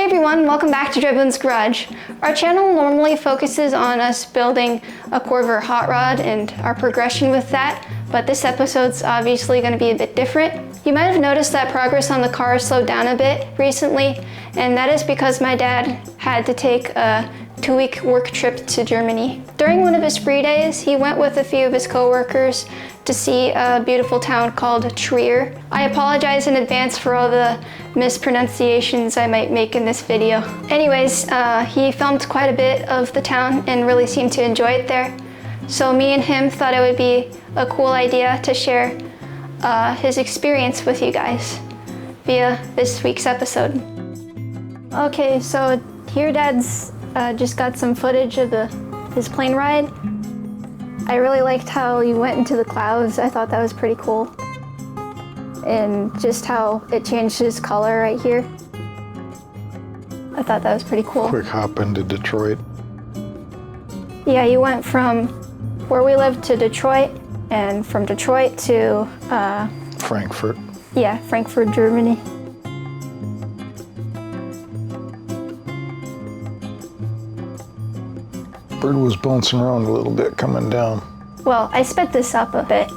everyone, welcome back to drybonesgarage. Our channel normally focuses on us building a Corvair hot rod and our progression with that, but this episode's obviously going to be a bit different. You might have noticed that progress on the car slowed down a bit recently, and that is because my dad had to take a 2-week work trip to Germany. During one of his free days, he went with a few of his co-workers to see a beautiful town called Trier. I apologize in advance for all the mispronunciations I might make in this video. Anyways, he filmed quite a bit of the town and really seemed to enjoy it there. So me and him thought it would be a cool idea to share his experience with you guys via this week's episode. Okay, so here Dad's just got some footage of his plane ride. I really liked how you went into the clouds. I thought that was pretty cool. And just how it changed his color right here. I thought that was pretty cool. Quick hop into Detroit. Yeah, you went from where we lived to Detroit, and from Detroit to Frankfurt. Yeah, Frankfurt, Germany. Bird was bouncing around a little bit coming down. Well, I sped this up a bit.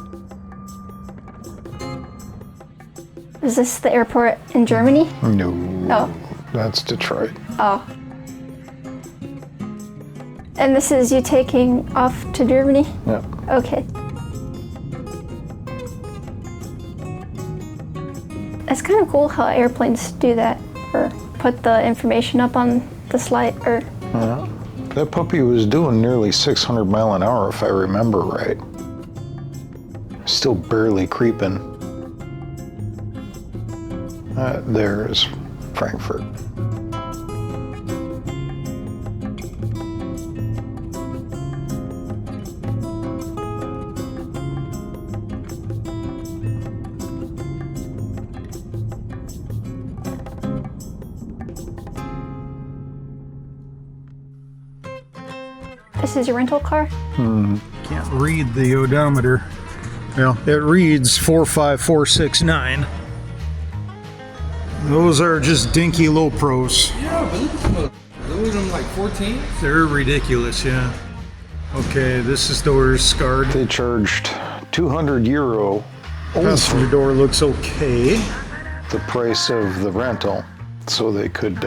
Is this the airport in Germany? No. Oh. That's Detroit. Oh. And this is you taking off to Germany? Yeah. Okay. It's kind of cool how airplanes do that, or put the information up on the slide, or... Yeah. That puppy was doing nearly 600 miles an hour, if I remember right. Still barely creeping. There's Frankfurt. This is your rental car? Can't read the odometer. Well, it reads 45469. Those are just dinky low pros. Yeah, but look at them. Look at them like 14. They're ridiculous, yeah. Okay, this is door's scarred. They charged 200 euro Passenger door looks okay. the price of the rental, so they could,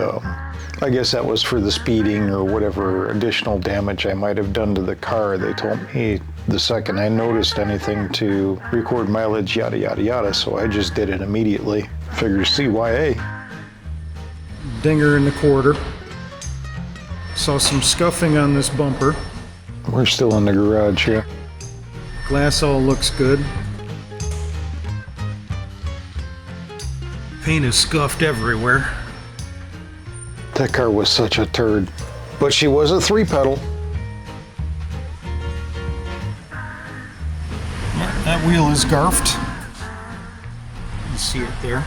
I guess that was for the speeding or whatever additional damage I might have done to the car. They told me the second I noticed anything to record mileage, yada, yada, yada, so I just did it immediately. Figure CYA. Dinger in the quarter. Saw some scuffing on this bumper. We're still in the garage here. Glass all looks good. Paint is scuffed everywhere. That car was such a turd. But she was a 3-pedal. That wheel is garfed. You see it there.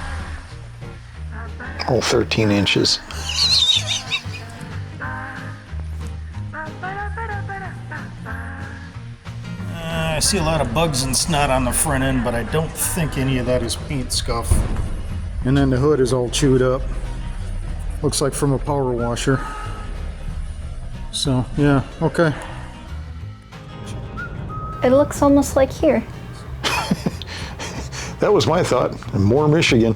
All 13 inches. I see a lot of bugs and snot on the front end, but I don't think any of that is paint scuff. And then the hood is all chewed up. Looks like from a power washer. So, yeah, okay. It looks almost like here. That was my thought. And more Michigan.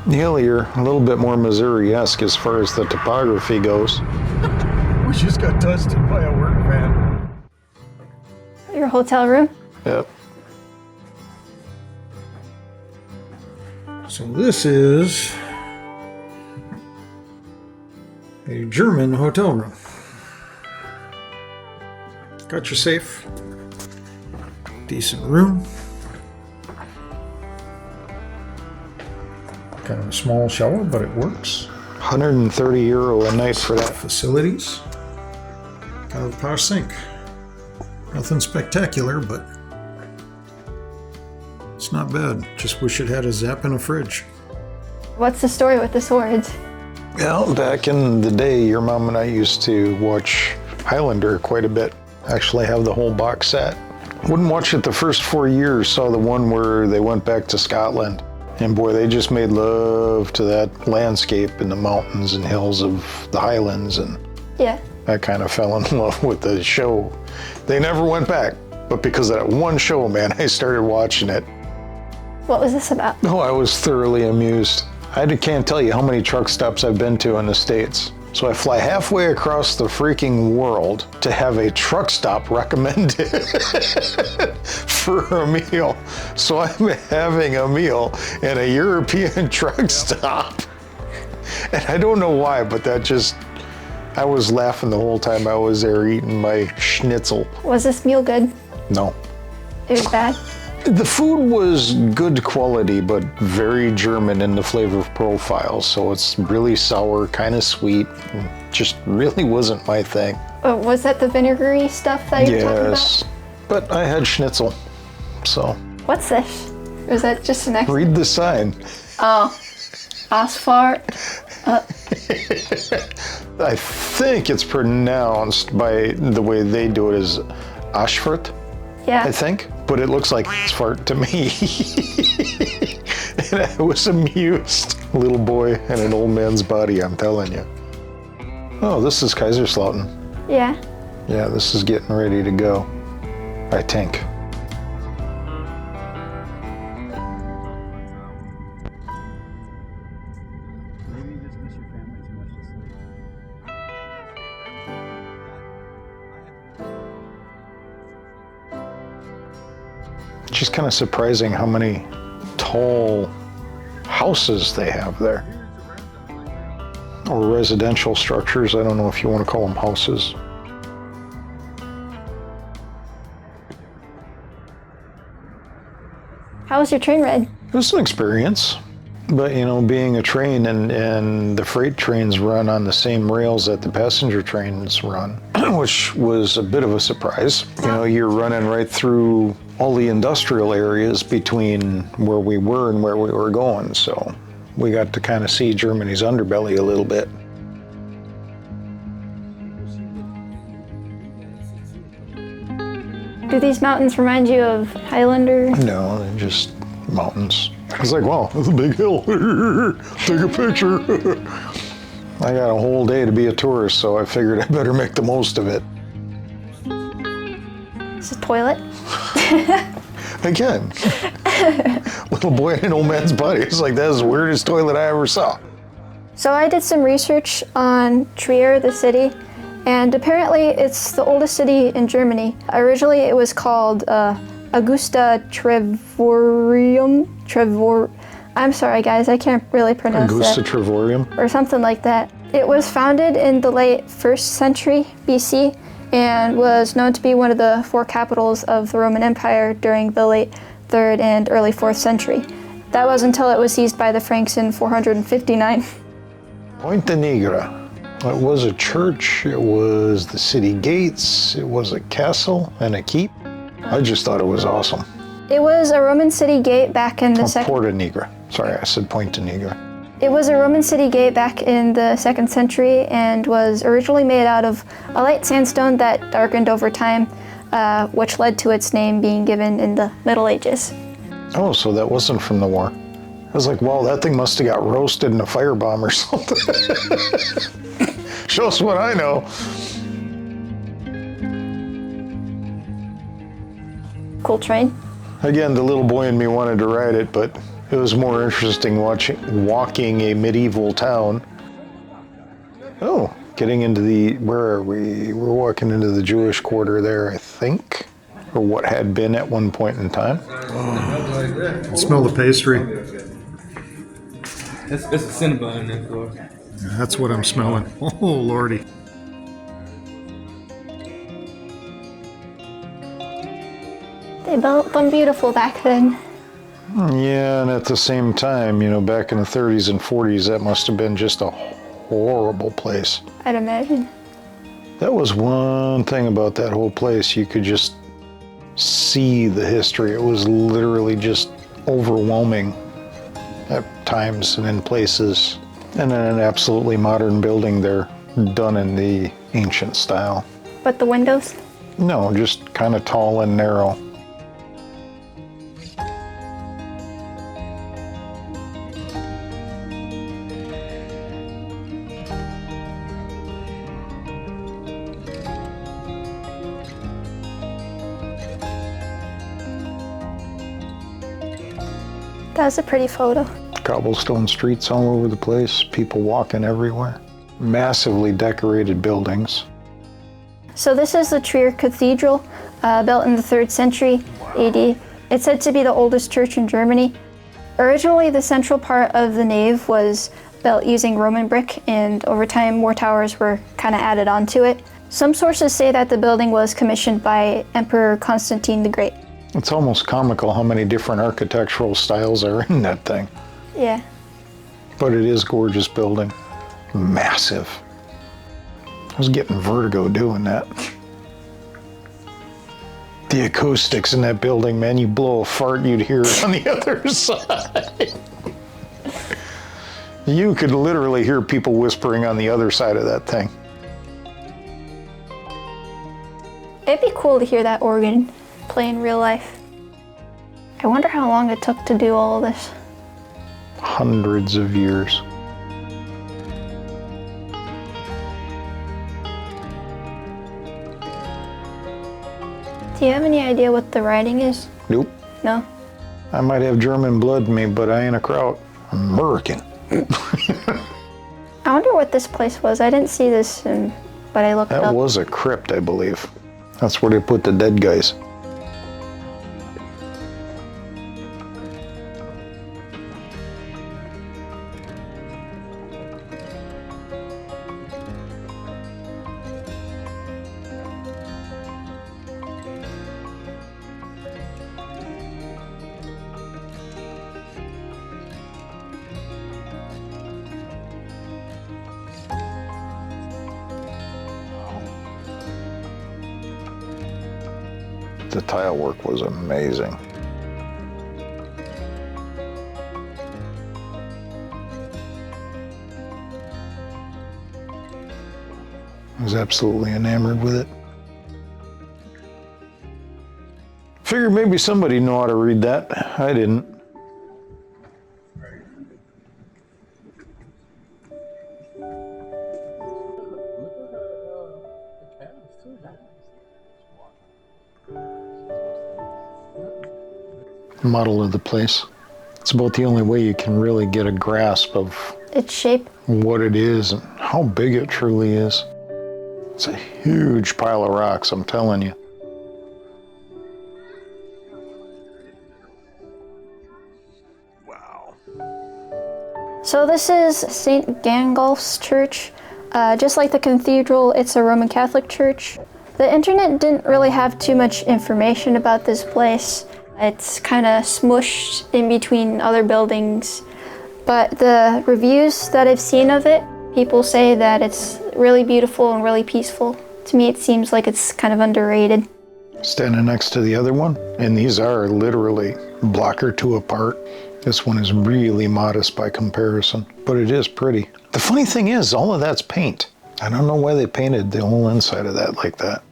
Neil, you're a little bit more Missouri-esque as far as the topography goes. We just got dusted by a work van. Your hotel room? Yep. So this is a German hotel room. Got your safe. Decent room. Kind of a small shower, but it works. 130 euro a night for that. Facilities. Got a power sink. Nothing spectacular, but it's not bad. Just wish it had a zap and a fridge. What's the story with the swords? Well, back in the day, your mom and I used to watch Highlander quite a bit. Actually have the whole box set. Wouldn't watch it the first 4 years, saw the one where they went back to Scotland. And boy, they just made love to that landscape and the mountains and hills of the Highlands. And Yeah. I kind of fell in love with the show. They never went back, but because of that one show, man, I started watching it. What was this about? Oh, I was thoroughly amused. I can't tell you how many truck stops I've been to in the States. So I fly halfway across the freaking world to have a truck stop recommended for a meal. So I'm having a meal in a European truck stop. And I don't know why, but I was laughing the whole time I was there eating my schnitzel. Was this meal good? No. It was bad? The food was good quality, but very German in the flavor profile. So it's really sour, kind of sweet. Just really wasn't my thing. Was that the vinegary stuff that you're talking about? Yes, but I had schnitzel, so. What's this? Or is that just an extra? Read the sign. Oh, asphalt. I think it's pronounced by the way they do it as Ashfurt, Yeah. I think, but it looks like fart to me. And I was amused. Little boy in an old man's body, I'm telling you. Oh, this is Kaiserslautern. Yeah. Yeah, this is getting ready to go, I think. It's just kind of surprising how many tall houses they have there. Or residential structures. I don't know if you want to call them houses. How was your train ride? It was an experience. But, you know, being a train and the freight trains run on the same rails that the passenger trains run, which was a bit of a surprise. You know, you're running right through all the industrial areas between where we were and where we were going. So we got to kind of see Germany's underbelly a little bit. Do these mountains remind you of Highlander? No, they're just mountains. I was like, wow, that's a big hill. Take a picture. I got a whole day to be a tourist, so I figured I better make the most of it. It's a toilet. Again, little boy in an old man's body. It's like, that's the weirdest toilet I ever saw. So I did some research on Trier, the city, and apparently it's the oldest city in Germany. Originally it was called Augusta Trevorium. I'm sorry guys, I can't really pronounce Augusta that. Trevorium. Or something like that. It was founded in the late 1st century BC and was known to be one of the 4 capitals of the Roman Empire during the late 3rd and early 4th century. That was until it was seized by the Franks in 459. Montenegro. It was a church, it was the city gates, it was a castle and a keep. I just thought it was awesome. It was a Roman city gate back in the Porta Nigra. Sorry, I said Pointe Nigra. It was a Roman city gate back in the 2nd century and was originally made out of a light sandstone that darkened over time, which led to its name being given in the Middle Ages. Oh, so that wasn't from the war. I was like, wow, that thing must have got roasted in a firebomb or something. Show us what I know. Cool train. Again, the little boy in me wanted to ride it, but it was more interesting walking a medieval town. Oh, getting into where are we? We're walking into the Jewish quarter there, I think, or what had been at one point in time. I can smell the pastry. That's a Cinnabon in there. Yeah, that's what I'm smelling. Oh, lordy. They built them beautiful back then. Yeah, and at the same time, you know, back in the 30s and 40s, that must have been just a horrible place. I'd imagine. That was one thing about that whole place. You could just see the history. It was literally just overwhelming at times and in places. And then an absolutely modern building there, done in the ancient style. But the windows? No, just kind of tall and narrow. That was a pretty photo. Cobblestone streets all over the place, people walking everywhere. Massively decorated buildings. So this is the Trier Cathedral, built in the 3rd century AD. It's said to be the oldest church in Germany. Originally, the central part of the nave was built using Roman brick, and over time, more towers were kind of added onto it. Some sources say that the building was commissioned by Emperor Constantine the Great. It's almost comical how many different architectural styles are in that thing. Yeah. But it is a gorgeous building. Massive. I was getting vertigo doing that. The acoustics in that building, man, you blow a fart, you'd hear it on the other side. You could literally hear people whispering on the other side of that thing. It'd be cool to hear that organ play in real life. I wonder how long it took to do all of this. Hundreds of years. Do you have any idea what the writing is? Nope. No? I might have German blood in me, but I ain't a kraut. I'm American. I wonder what this place was. I didn't see this, but I looked That up. was a crypt, I believe. That's where they put the dead guys. The tile work was amazing. I was absolutely enamored with it. Figured maybe somebody knew how to read that. I didn't. Model of the place. It's about the only way you can really get a grasp of Its shape. what it is and how big it truly is. It's a huge pile of rocks, I'm telling you. Wow. So this is St. Gangolf's church. Just like the cathedral, it's a Roman Catholic church. The internet didn't really have too much information about this place. It's kind of smushed in between other buildings. But the reviews that I've seen of it, people say that it's really beautiful and really peaceful. To me, it seems like it's kind of underrated. Standing next to the other one, and these are literally a block or two apart. This one is really modest by comparison, but it is pretty. The funny thing is, all of that's paint. I don't know why they painted the whole inside of that like that.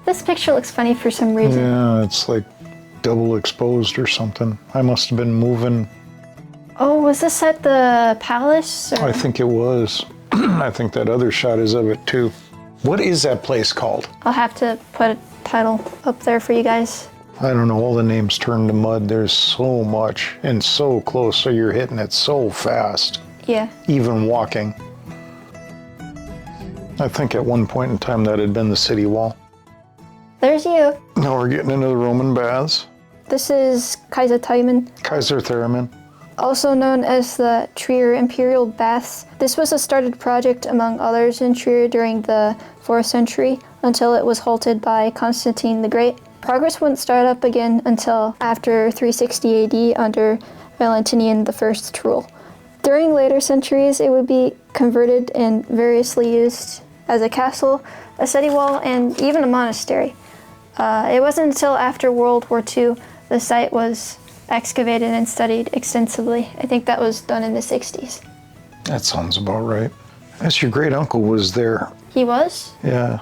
This picture looks funny for some reason. Yeah, it's like double exposed or something. I must have been moving. Oh, was this at the palace? Or? I think it was. I think that other shot is of it too. What is that place called? I'll have to put a title up there for you guys. I don't know, all the names turn to mud. There's so much and so close, so you're hitting it so fast. Yeah. Even walking. I think at one point in time that had been the city wall. There's you. Now we're getting into the Roman baths. This is Kaiser Theremin. also known as the Trier Imperial Baths. This was a started project among others in Trier during the 4th century until it was halted by Constantine the Great. Progress wouldn't start up again until after 360 AD under Valentinian I's rule. During later centuries, it would be converted and variously used as a castle, a city wall, and even a monastery. It wasn't until after World War II the site was excavated and studied extensively. I think that was done in the 60s. That sounds about right. Yes, your great uncle was there. He was? Yeah.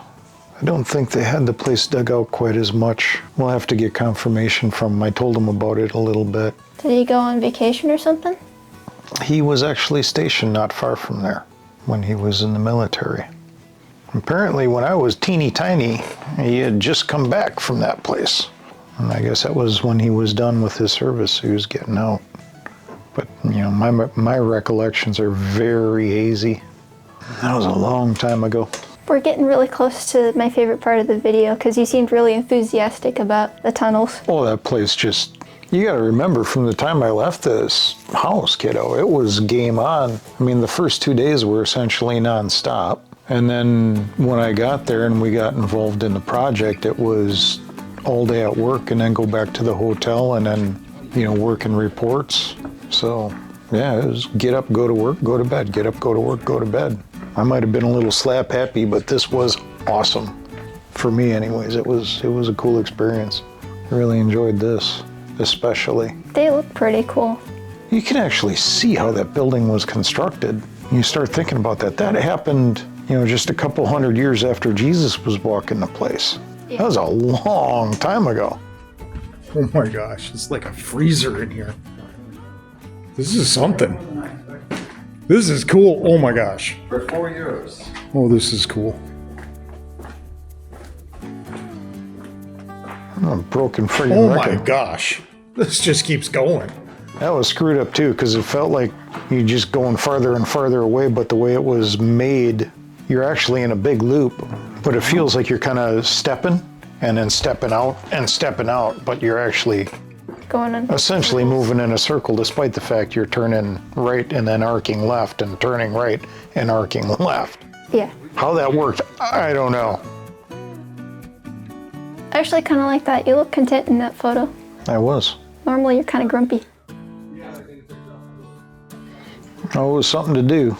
I don't think they had the place dug out quite as much. We'll have to get confirmation from him. I told him about it a little bit. Did he go on vacation or something? He was actually stationed not far from there. when he was in the military. Apparently when I was teeny tiny, he had just come back from that place. And I guess that was when he was done with his service, he was getting out. But, you know, my recollections are very hazy. That was a long time ago. We're getting really close to my favorite part of the video because you seemed really enthusiastic about the tunnels. Oh, that place just, you gotta remember from the time I left this house, kiddo, it was game on. I mean, the first 2 days were essentially nonstop. And then when I got there and we got involved in the project, it was all day at work and then go back to the hotel and then, you know, work and reports. So yeah, it was get up, go to work, go to bed, get up, go to work, go to bed. I might have been a little slap happy, but this was awesome. For me anyways, it was a cool experience. I really enjoyed this, especially. They look pretty cool. You can actually see how that building was constructed. You start thinking about that. That happened, you know, just a couple hundred years after Jesus was walking the place. Yeah. That was a long time ago. Oh my gosh, it's like a freezer in here. This is something. This is cool. Oh my gosh. For 4 euros. Oh, this is cool. A broken friggin' Oh my record. gosh. This just keeps going. That was screwed up too, because it felt like you're just going farther and farther away, but the way it was made, you're actually in a big loop, but it feels like you're kind of stepping and then stepping out, but you're actually Going in. essentially moving in a circle, despite the fact you're turning right and then arcing left and turning right and arcing left. Yeah. How that worked, I don't know. I actually kind of like that. You look content in that photo. I was. Normally you're kind of grumpy. Oh, it was something to do.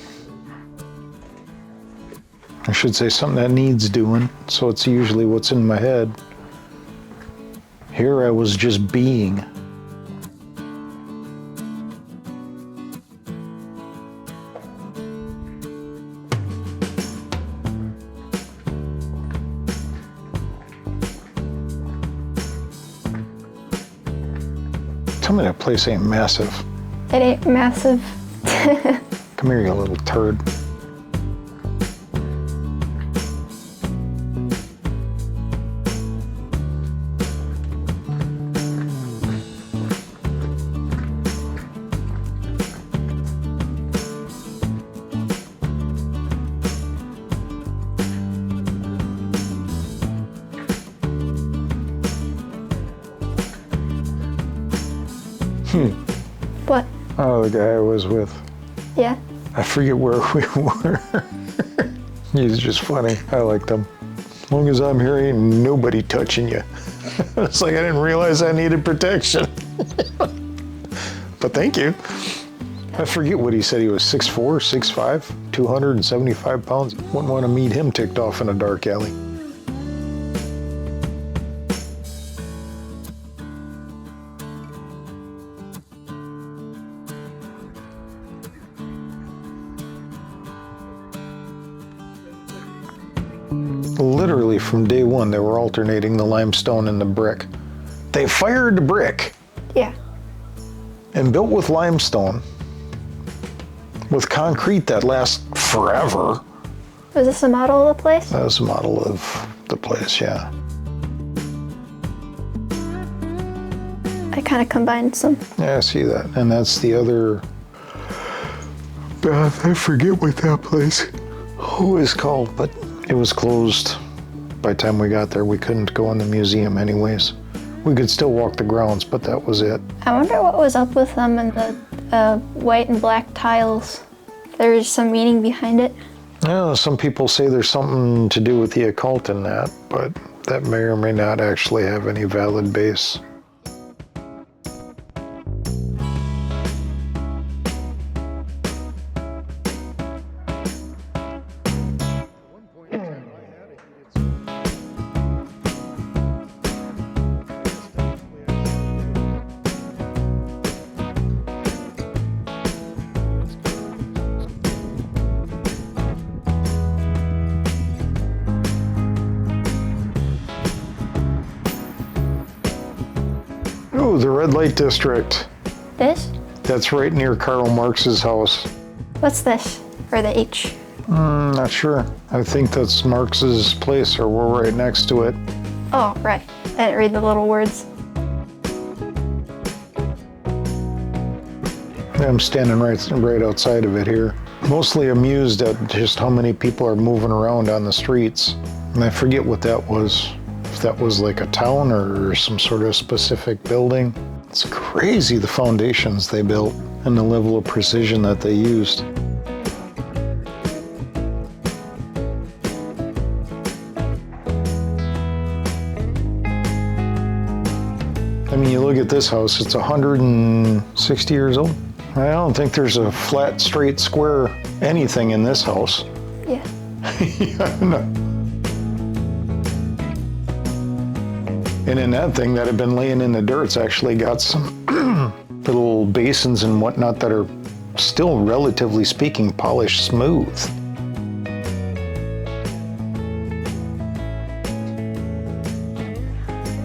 I should say something that needs doing, so it's usually what's in my head. Here I was just being. Tell me that place ain't massive. It ain't massive. Come here, you little turd. What? Oh, the guy I was with. Yeah. I forget where we were. He's just funny. I liked him. As long as I'm here, ain't nobody touching you. It's like I didn't realize I needed protection. But thank you. I forget what he said. He was 6'4", 6'5", 275 pounds. Wouldn't want to meet him ticked off in a dark alley. Literally from day one, they were alternating the limestone and the brick. They fired the brick Yeah. and built with limestone with concrete that lasts forever. Was this a model of the place? That was the model of the place, yeah. I kind of combined some. Yeah, I see that. And that's the other bath. I forget what that place is called, but it was closed by the time we got there. We couldn't go in the museum anyways. We could still walk the grounds, but that was it. I wonder what was up with them and the white and black tiles. There's some meaning behind it. Yeah, some people say there's something to do with the occult in that, but that may or may not actually have any valid base. Oh, the red light district. This? That's right near Karl Marx's house. What's this? Or the H? Not sure. I think that's Marx's place, or we're right next to it. Oh, right. I didn't read the little words. I'm standing right outside of it here. Mostly amused at just how many people are moving around on the streets. And I forget what that was. If that was like a town or some sort of specific building. It's crazy the foundations they built and the level of precision that they used. I mean, you look at this house, it's 160 years old. I don't think there's a flat, straight, square anything in this house. Yeah. Yeah, no. And in that thing that had been laying in the dirt, it's actually got some little basins and whatnot that are still, relatively speaking, polished smooth.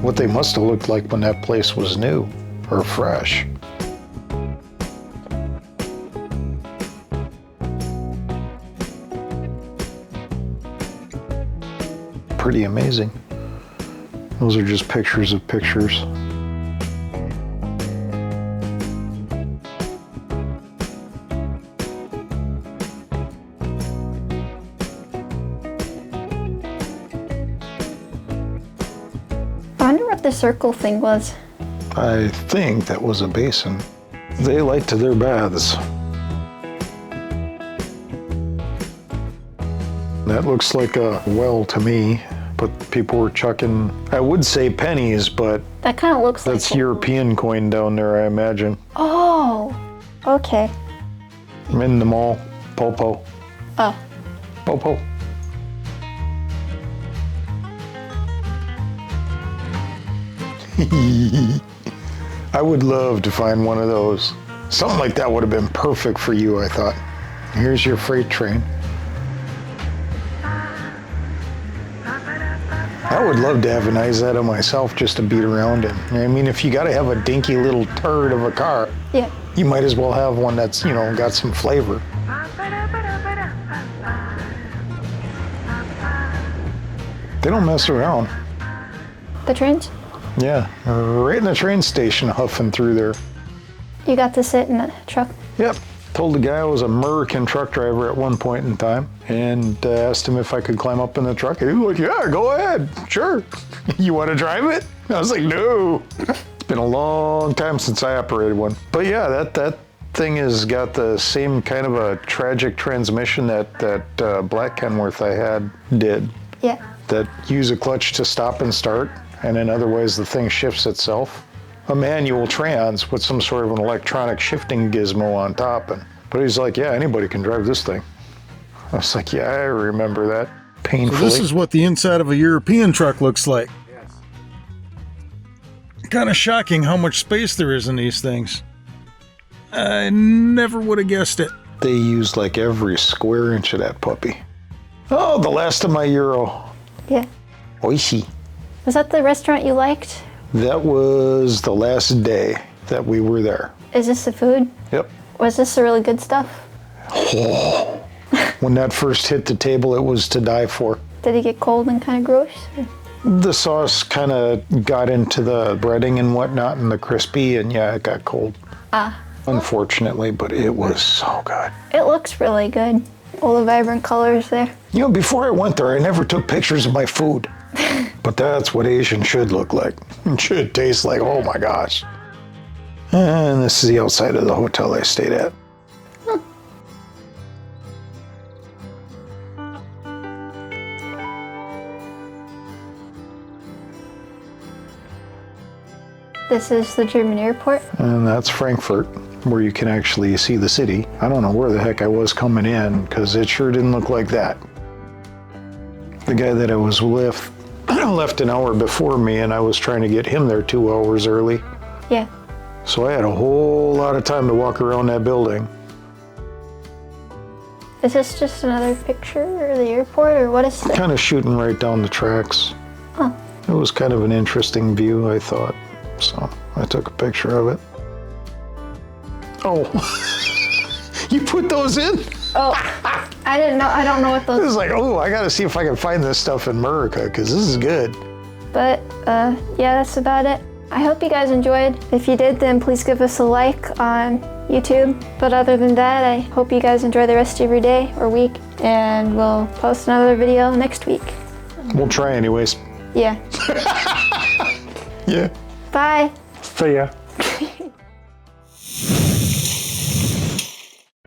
What they must have looked like when that place was new or fresh. Pretty amazing. Those are just pictures of pictures. I wonder what the circle thing was. I think that was a basin. They liked their baths. That looks like a well to me, but people were chucking, I would say pennies, but That kind of looks like that's European coin down there, I imagine. Oh, okay. I'm in the mall. Popo. Oh, Popo. I would love to find one of those. Something like that would have been perfect for you, I thought. Here's your freight train. I would love to have an Izetta myself just to beat around in. I mean, if you got to have a dinky little turd of a car, yeah. you might as well have one that's, you know, got some flavor. They don't mess around. The trains? Yeah, right in the train station, huffing through there. You got to sit in the truck? Yep. Told the guy I was an American truck driver at one point in time, and asked him if I could climb up in the truck. And he was like, yeah, go ahead, sure. You want to drive it? I was like, no. It's been a long time since I operated one. But yeah, that thing has got the same kind of a tragic transmission that Black Kenworth I had did. Yeah. That use a clutch to stop and start, and in other ways the thing shifts itself. A manual trans with some sort of an electronic shifting gizmo on top. But he's like, yeah, anybody can drive this thing. I was like, yeah, I remember that painfully. So this is what the inside of a European truck looks like. Yes. Kind of shocking how much space there is in these things. I never would have guessed it. They used like every square inch of that puppy. Oh, the last of my Euro. Yeah. Oishi. Was that the restaurant you liked? That was the last day that we were there. Is this the food? Yep. Was this the really good stuff? Oh. When that first hit the table, it was to die for. Did it get cold and kind of gross? The sauce kind of got into the breading and whatnot and the crispy, and yeah, it got cold. Unfortunately, but it was so good. It looks really good. All the vibrant colors there. You know, before I went there, I never took pictures of my food. But that's what Asian should look like. It should taste like, oh my gosh. And this is the outside of the hotel I stayed at. This is the German airport. And that's Frankfurt, where you can actually see the city. I don't know where the heck I was coming in, because it sure didn't look like that. The guy that I was with left an hour before me, and I was trying to get him there 2 hours early. Yeah. So I had a whole lot of time to walk around that building. Is this just another picture of the airport, or what is this? Kind of shooting right down the tracks. Oh. It was kind of an interesting view, I thought. So I took a picture of it. Oh, you put those in? Oh, I didn't know. I don't know what It those. was like, oh, I gotta see if I can find this stuff in America, because this is good. But yeah, that's about it. I hope you guys enjoyed. If you did, then please give us a like on YouTube. But other than that, I hope you guys enjoy the rest of your day or week, and we'll post another video next week. We'll try anyways. Yeah. Yeah. Bye. See ya.